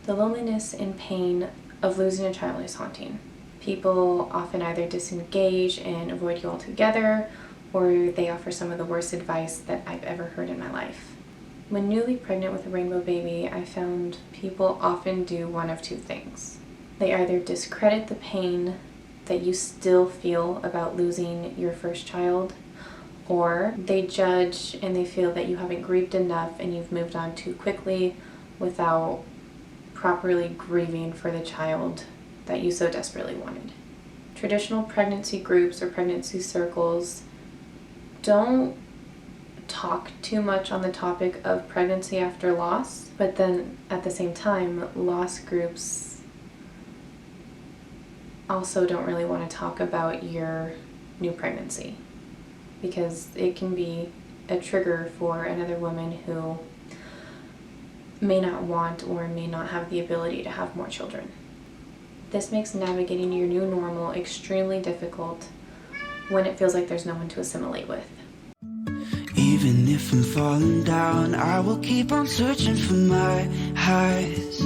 The loneliness and pain of losing a child is haunting. People often either disengage and avoid you altogether, or they offer some of the worst advice that I've ever heard in my life. When newly pregnant with a rainbow baby, I found people often do one of two things. They either discredit the pain that you still feel about losing your first child, or they judge and they feel that you haven't grieved enough and you've moved on too quickly without properly grieving for the child that you so desperately wanted. Traditional pregnancy groups or pregnancy circles don't talk too much on the topic of pregnancy after loss, but then at the same time, loss groups also don't really want to talk about your new pregnancy because it can be a trigger for another woman who may not want or may not have the ability to have more children. This makes navigating your new normal extremely difficult when it feels like there's no one to assimilate with. Even if I'm falling down, I will keep on searching for my highs.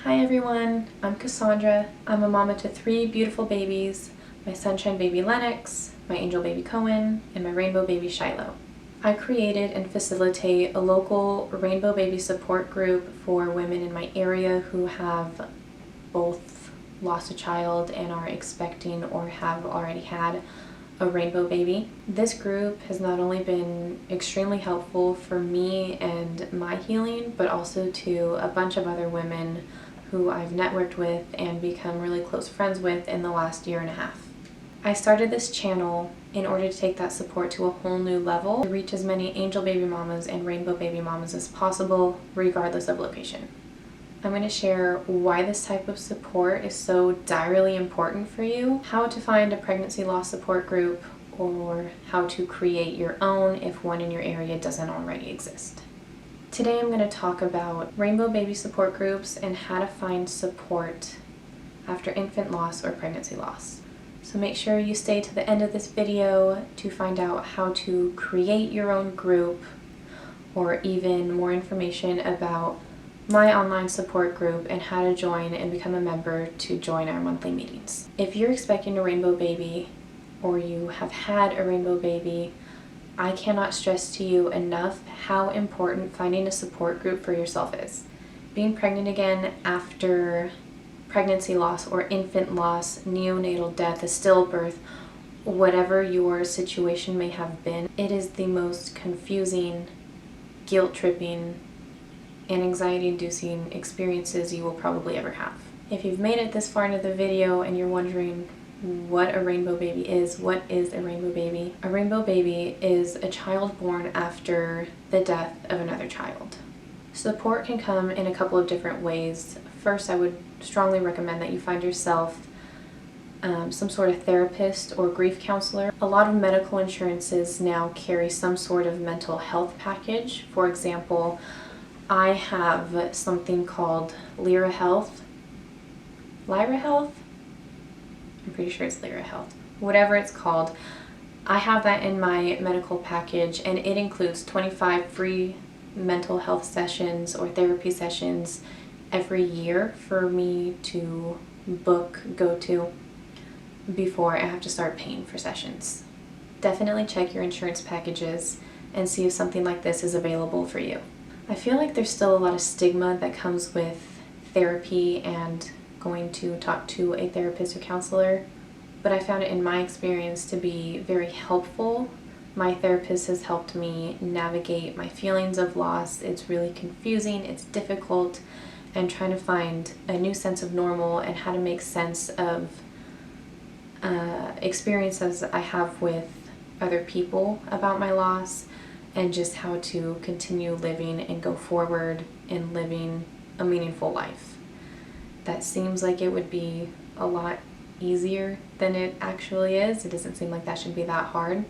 Hi everyone, I'm Cassandra. I'm a mama to 3 beautiful babies, my sunshine baby Lennox, my angel baby Cohen, and my rainbow baby Shiloh. I created and facilitate a local rainbow baby support group for women in my area who have both lost a child and are expecting or have already had a rainbow baby. This group has not only been extremely helpful for me and my healing, but also to a bunch of other women who I've networked with and become really close friends with in the last year and a half. I started this channel in order to take that support to a whole new level, to reach as many angel baby mamas and rainbow baby mamas as possible, regardless of location. I'm going to share why this type of support is so direly important for you, how to find a pregnancy loss support group, or how to create your own if one in your area doesn't already exist. Today I'm going to talk about rainbow baby support groups and how to find support after infant loss or pregnancy loss. So make sure you stay to the end of this video to find out how to create your own group, or even more information about my online support group and how to join and become a member to join our monthly meetings. If you're expecting a rainbow baby or you have had a rainbow baby, I cannot stress to you enough how important finding a support group for yourself is. Being pregnant again after pregnancy loss or infant loss, neonatal death, a stillbirth, whatever your situation may have been, it is the most confusing, guilt-tripping, and anxiety-inducing experiences you will probably ever have. If you've made it this far into the video and you're wondering what a rainbow baby is, what is a rainbow baby? A rainbow baby is a child born after the death of another child. Support can come in a couple of different ways. First, I would strongly recommend that you find yourself some sort of therapist or grief counselor. A lot of medical insurances now carry some sort of mental health package. For example, I have something called Lyra Health. Lyra Health? I'm pretty sure it's Lyra Health. Whatever it's called. I have that in my medical package, and it includes 25 free mental health sessions or therapy sessions every year for me to go to before I have to start paying for sessions. Definitely check your insurance packages and see if something like this is available for you. I feel like there's still a lot of stigma that comes with therapy and going to talk to a therapist or counselor, but I found it in my experience to be very helpful. My therapist has helped me navigate my feelings of loss. It's really confusing, it's difficult, and trying to find a new sense of normal and how to make sense of experiences I have with other people about my loss, and just how to continue living and go forward in living a meaningful life. That seems like it would be a lot easier than it actually is. It doesn't seem like that should be that hard.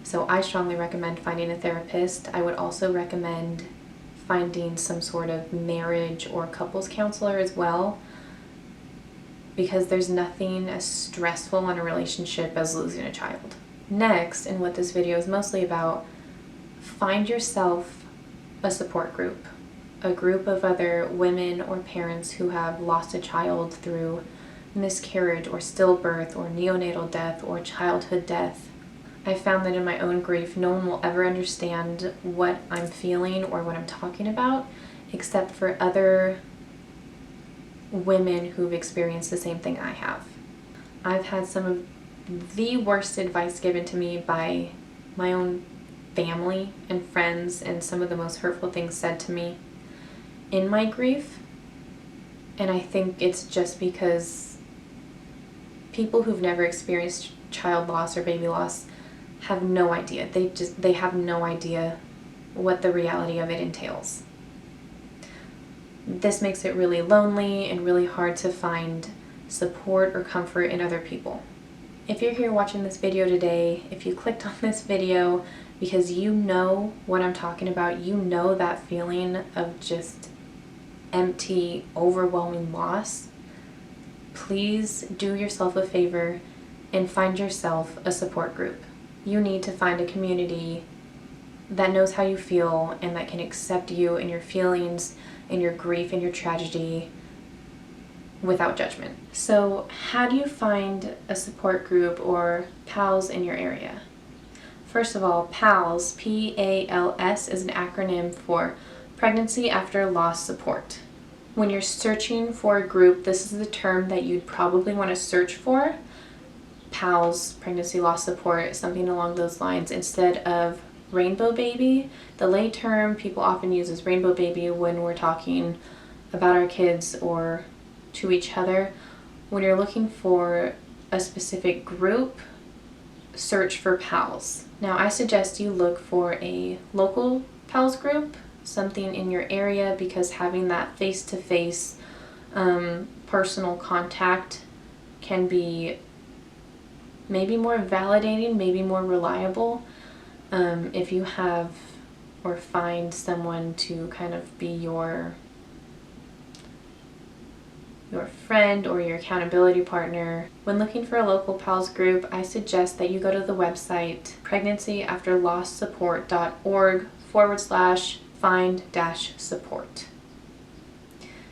So I strongly recommend finding a therapist. I would also recommend finding some sort of marriage or couples counselor as well, because there's nothing as stressful in a relationship as losing a child. Next, and what this video is mostly about, find yourself a support group. a group of other women or parents who have lost a child through miscarriage or stillbirth or neonatal death or childhood death. I found that in my own grief, no one will ever understand what I'm feeling or what I'm talking about except for other women who've experienced the same thing I have. I've had some of the worst advice given to me by my own family and friends, and some of the most hurtful things said to me in my grief. And I think it's just because people who've never experienced child loss or baby loss have no idea. They have no idea what the reality of it entails. This makes it really lonely and really hard to find support or comfort in other people. If you're here watching this video today, if you clicked on this video because you know what I'm talking about, you know that feeling of just empty, overwhelming loss, please do yourself a favor and find yourself a support group. You need to find a community that knows how you feel and that can accept you and your feelings and your grief and your tragedy without judgment. So how do you find a support group or PALS in your area? First of all, PALS, P-A-L-S, is an acronym for Pregnancy After Loss Support. When you're searching for a group, this is the term that you'd probably want to search for. PALS, Pregnancy Loss Support, something along those lines, instead of Rainbow Baby. The lay term people often use is Rainbow Baby when we're talking about our kids or to each other. When you're looking for a specific group, search for PALS. Now I suggest you look for a local PALS group, something in your area, because having that face-to-face personal contact can be maybe more validating, maybe more reliable. If you have or find someone to kind of be your friend or your accountability partner. When looking for a local PALS group, I suggest that you go to the website pregnancyafterlosssupport.org/find-support.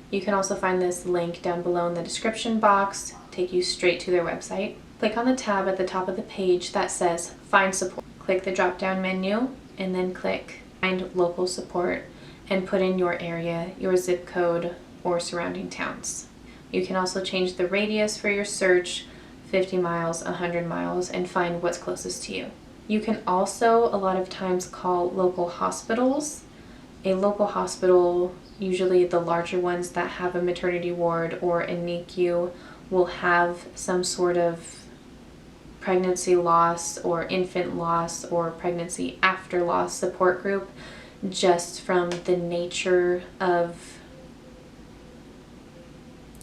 You can also find this link down below in the description box, take you straight to their website. Click on the tab at the top of the page that says Find Support. Click the drop-down menu and then click Find Local Support and put in your area, your zip code, or surrounding towns. You can also change the radius for your search, 50 miles, 100 miles, and find what's closest to you. You can also a lot of times call local hospitals. A local hospital, usually the larger ones that have a maternity ward or a NICU, will have some sort of pregnancy loss or infant loss or pregnancy after loss support group, just from the nature of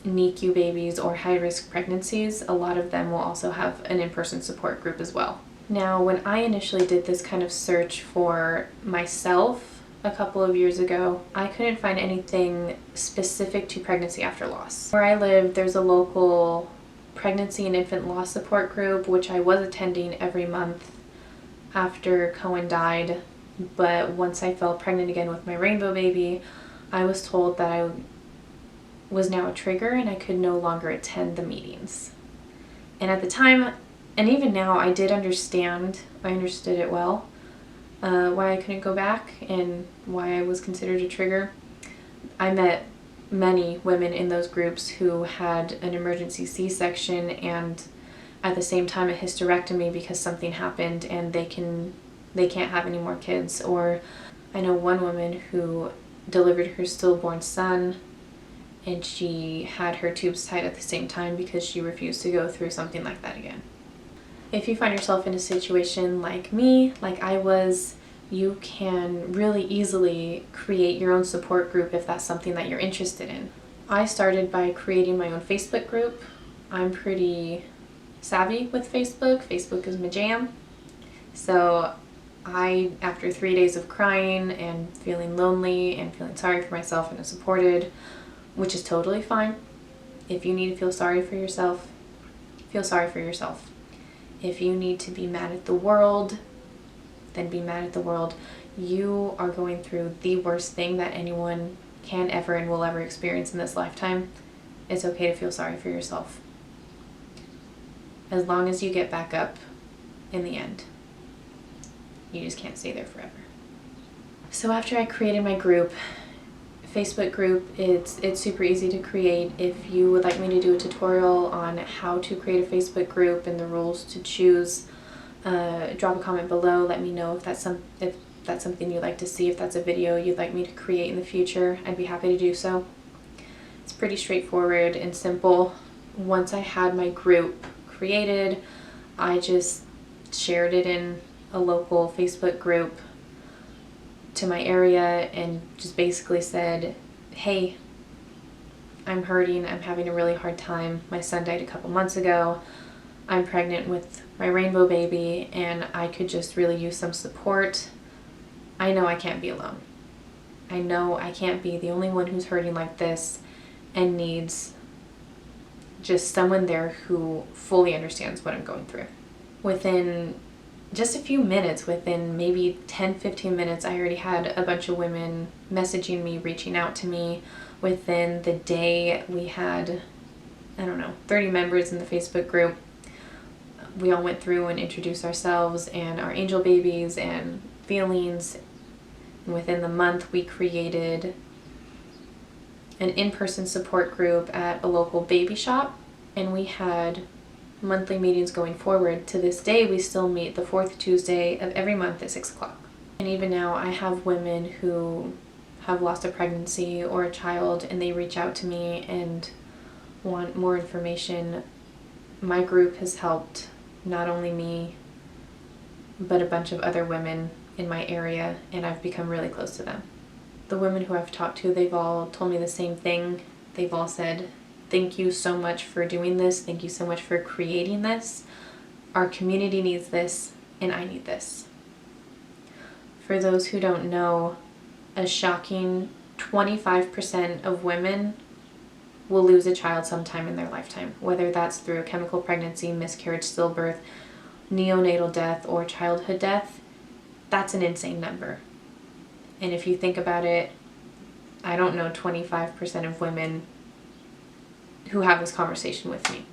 NICU babies or high-risk pregnancies. A lot of them will also have an in-person support group as well. Now, when I initially did this kind of search for myself a couple of years ago, I couldn't find anything specific to pregnancy after loss. Where I live, there's a local pregnancy and infant loss support group, which I was attending every month after Cohen died, but once I fell pregnant again with my rainbow baby, I was told that I was now a trigger and I could no longer attend the meetings. And at the time, and even now, I did understand, I understood it well, why I couldn't go back and why I was considered a trigger. I met many women in those groups who had an emergency C-section and at the same time a hysterectomy because something happened and they can't have any more kids. Or I know one woman who delivered her stillborn son and she had her tubes tied at the same time because she refused to go through something like that again. If you find yourself in a situation like me, like I was, you can really easily create your own support group if that's something that you're interested in. I started by creating my own Facebook group. I'm pretty savvy with Facebook. Facebook is my jam. So after 3 days of crying and feeling lonely and feeling sorry for myself and unsupported, which is totally fine. If you need to feel sorry for yourself, feel sorry for yourself. If you need to be mad at the world, then be mad at the world. You are going through the worst thing that anyone can ever and will ever experience in this lifetime, it's okay to feel sorry for yourself. As long as you get back up in the end. You just can't stay there forever. So after I created my group, Facebook group, it's super easy to create. If you would like me to do a tutorial on how to create a Facebook group and the rules to choose, drop a comment below. Let me know if that's something you'd like to see, if that's a video you'd like me to create in the future. I'd be happy to do so. It's pretty straightforward and simple. Once I had my group created, I just shared it in a local Facebook group to my area and just basically said, hey, I'm hurting, I'm having a really hard time. My son died a couple months ago. I'm pregnant with my rainbow baby and I could just really use some support. I know I can't be alone. I know I can't be the only one who's hurting like this and needs just someone there who fully understands what I'm going through. Within just a few minutes, within maybe 10-15 minutes, I already had a bunch of women messaging me, reaching out to me. Within the day, we had, 30 members in the Facebook group. We all went through and introduced ourselves and our angel babies and feelings. And within the month, we created an in-person support group at a local baby shop, and we had monthly meetings going forward. To this day, we still meet the fourth Tuesday of every month at 6 o'clock. And even now, I have women who have lost a pregnancy or a child and they reach out to me and want more information. My group has helped not only me, but a bunch of other women in my area, and I've become really close to them. The women who I've talked to, they've all told me the same thing. They've all said, thank you so much for doing this. Thank you so much for creating this. Our community needs this, and I need this. For those who don't know, a shocking 25% of women will lose a child sometime in their lifetime, whether that's through a chemical pregnancy, miscarriage, stillbirth, neonatal death, or childhood death. That's an insane number. And if you think about it, I don't know 25% of women who have this conversation with me.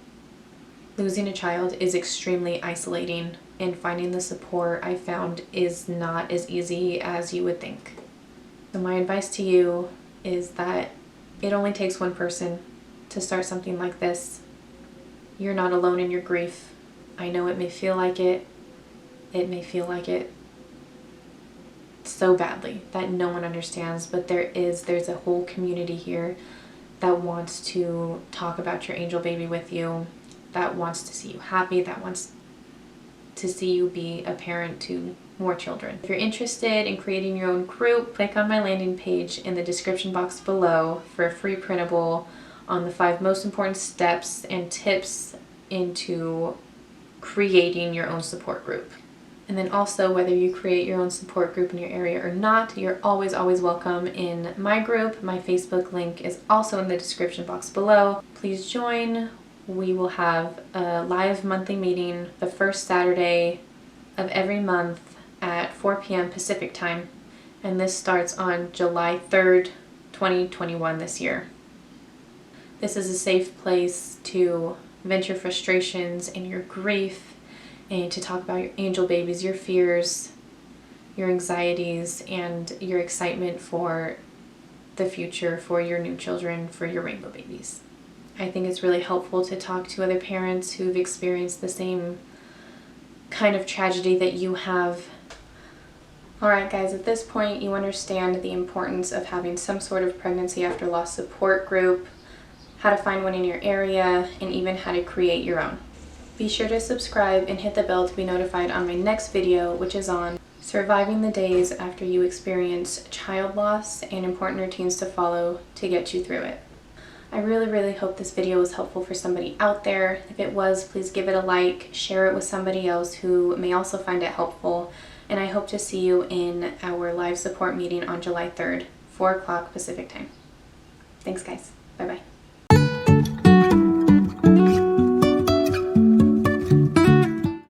Losing a child is extremely isolating, and finding the support I found is not as easy as you would think. So my advice to you is that it only takes one person to start something like this. You're not alone in your grief. I know it may feel like it. It may feel like it so badly that no one understands, but there's a whole community here that wants to talk about your angel baby with you, that wants to see you happy, that wants to see you be a parent to more children. If you're interested in creating your own group, click on my landing page in the description box below for a free printable on the 5 most important steps and tips into creating your own support group. And then also, whether you create your own support group in your area or not, you're always welcome in my group. My Facebook link is also in the description box below. Please join. We will have a live monthly meeting the first Saturday of every month at 4 p.m. Pacific time. And this starts on July 3rd, 2021 this year. This is a safe place to vent your frustrations and your grief, and to talk about your angel babies, your fears, your anxieties, and your excitement for the future, for your new children, for your rainbow babies. I think it's really helpful to talk to other parents who've experienced the same kind of tragedy that you have. Alright guys, at this point you understand the importance of having some sort of pregnancy after loss support group, how to find one in your area, and even how to create your own. Be sure to subscribe and hit the bell to be notified on my next video, which is on surviving the days after you experience child loss and important routines to follow to get you through it. I really hope this video was helpful for somebody out there. If it was, please give it a like, share it with somebody else who may also find it helpful, and I hope to see you in our live support meeting on July 3rd, 4 o'clock Pacific time. Thanks guys. Bye bye.